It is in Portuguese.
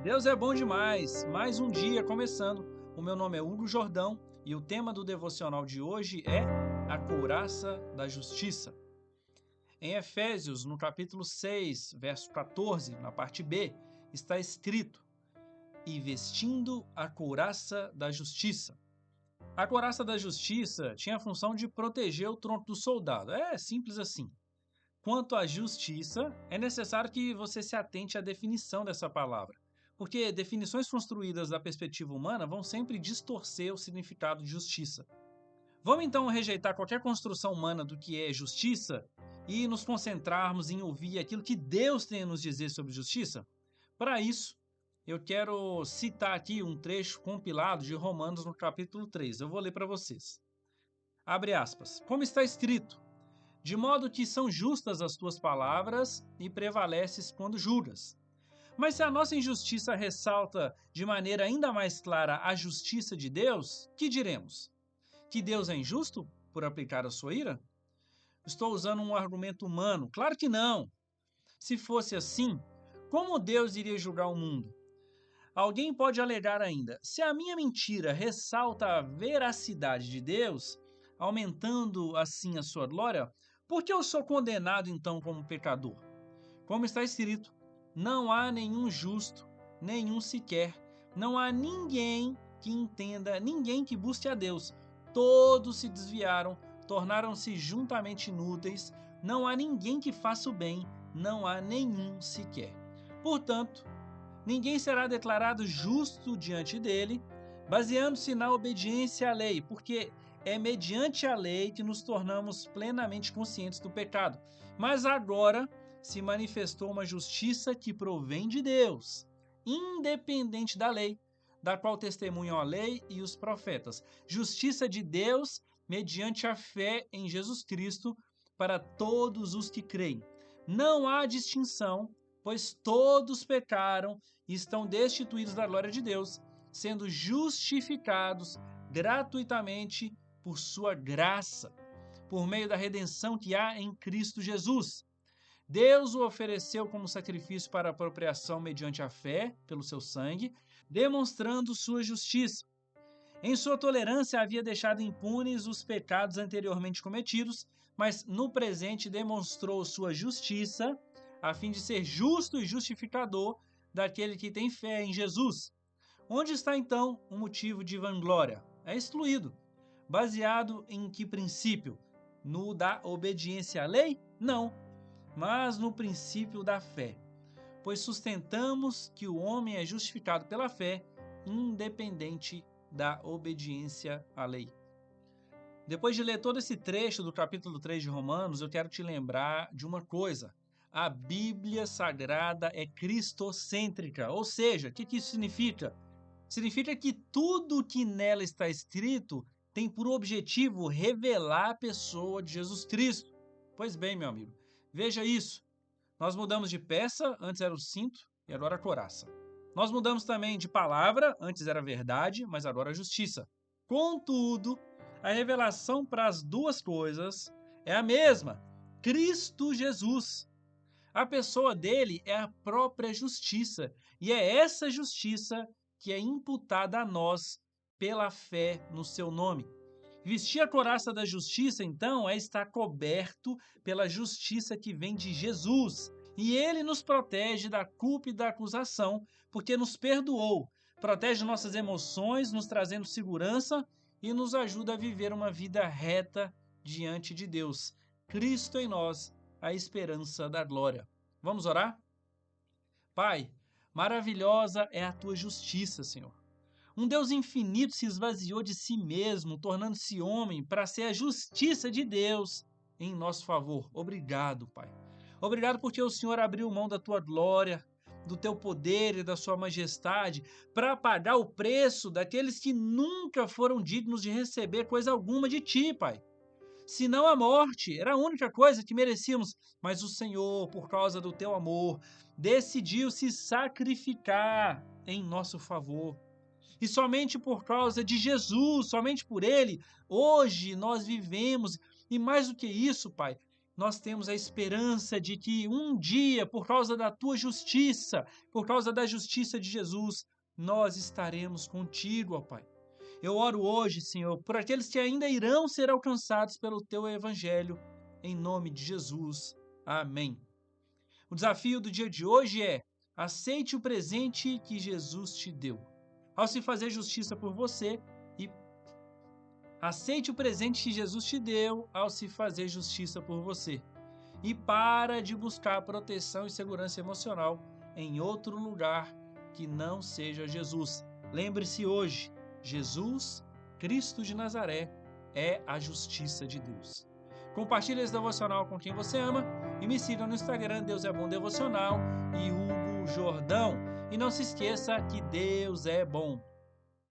Deus é bom demais! Mais um dia começando. O meu nome é Hugo Jordão e o tema do devocional de hoje é a couraça da justiça. Em Efésios, no capítulo 6, verso 14, na parte B, está escrito: "E vestindo a couraça da justiça". A couraça da justiça tinha a função de proteger o tronco do soldado. É simples assim. Quanto à justiça, é necessário que você se atente à definição dessa palavra, porque definições construídas da perspectiva humana vão sempre distorcer o significado de justiça. Vamos então rejeitar qualquer construção humana do que é justiça e nos concentrarmos em ouvir aquilo que Deus tem a nos dizer sobre justiça? Para isso, eu quero citar aqui um trecho compilado de Romanos no capítulo 3. Eu vou ler para vocês. Abre aspas. Como está escrito: de modo que são justas as tuas palavras e prevaleces quando julgas. Mas se a nossa injustiça ressalta de maneira ainda mais clara a justiça de Deus, que diremos? Que Deus é injusto por aplicar a sua ira? Estou usando um argumento humano? Claro que não. Se fosse assim, como Deus iria julgar o mundo? Alguém pode alegar ainda: se a minha mentira ressalta a veracidade de Deus, aumentando assim a sua glória, por que eu sou condenado então como pecador? Como está escrito: não há nenhum justo, nenhum sequer, não há ninguém que entenda, ninguém que busque a Deus. Todos se desviaram, tornaram-se juntamente inúteis, não há ninguém que faça o bem, não há nenhum sequer. Portanto, ninguém será declarado justo diante dele, baseando-se na obediência à lei, porque é mediante a lei que nos tornamos plenamente conscientes do pecado. Mas agora se manifestou uma justiça que provém de Deus, independente da lei, da qual testemunham a lei e os profetas. Justiça de Deus mediante a fé em Jesus Cristo para todos os que creem. Não há distinção, pois todos pecaram e estão destituídos da glória de Deus, sendo justificados gratuitamente por sua graça, por meio da redenção que há em Cristo Jesus. Deus o ofereceu como sacrifício para apropriação mediante a fé, pelo seu sangue, demonstrando sua justiça. Em sua tolerância havia deixado impunes os pecados anteriormente cometidos, mas no presente demonstrou sua justiça, a fim de ser justo e justificador daquele que tem fé em Jesus. Onde está então o motivo de vanglória? É excluído. Baseado em que princípio? No da obediência à lei? Não, mas no princípio da fé. Pois sustentamos que o homem é justificado pela fé, independente da obediência à lei. Depois de ler todo esse trecho do capítulo 3 de Romanos, eu quero te lembrar de uma coisa. A Bíblia Sagrada é cristocêntrica, ou seja, o que isso significa? Significa que tudo que nela está escrito tem por objetivo revelar a pessoa de Jesus Cristo. Pois bem, meu amigo, veja isso. Nós mudamos de peça, antes era o cinto e agora a couraça. Nós mudamos também de palavra, antes era verdade, mas agora a justiça. Contudo, a revelação para as duas coisas é a mesma: Cristo Jesus. A pessoa dele é a própria justiça, e é essa justiça que é imputada a nós pela fé no seu nome. Vestir a couraça da justiça, então, é estar coberto pela justiça que vem de Jesus. E ele nos protege da culpa e da acusação, porque nos perdoou, protege nossas emoções, nos trazendo segurança e nos ajuda a viver uma vida reta diante de Deus. Cristo em nós, a esperança da glória. Vamos orar? Pai, maravilhosa é a tua justiça, Senhor. Um Deus infinito se esvaziou de si mesmo, tornando-se homem para ser a justiça de Deus em nosso favor. Obrigado, Pai. Obrigado porque o Senhor abriu mão da tua glória, do teu poder e da sua majestade para pagar o preço daqueles que nunca foram dignos de receber coisa alguma de ti, Pai. Senão a morte era a única coisa que merecíamos, mas o Senhor, por causa do teu amor, decidiu se sacrificar em nosso favor. E somente por causa de Jesus, somente por Ele, hoje nós vivemos. E mais do que isso, Pai, nós temos a esperança de que um dia, por causa da tua justiça, por causa da justiça de Jesus, nós estaremos contigo, ó Pai. Eu oro hoje, Senhor, por aqueles que ainda irão ser alcançados pelo teu evangelho, em nome de Jesus. Amém. O desafio do dia de hoje é: aceite o presente que Jesus te deu. Ao se fazer justiça por você, e aceite o presente que Jesus te deu ao se fazer justiça por você. E para de buscar proteção e segurança emocional em outro lugar que não seja Jesus. Lembre-se hoje, Jesus, Cristo de Nazaré, é a justiça de Deus. Compartilhe esse devocional com quem você ama e me siga no Instagram, Deus é Bom Devocional e Hugo Jordão. E não se esqueça que Deus é bom.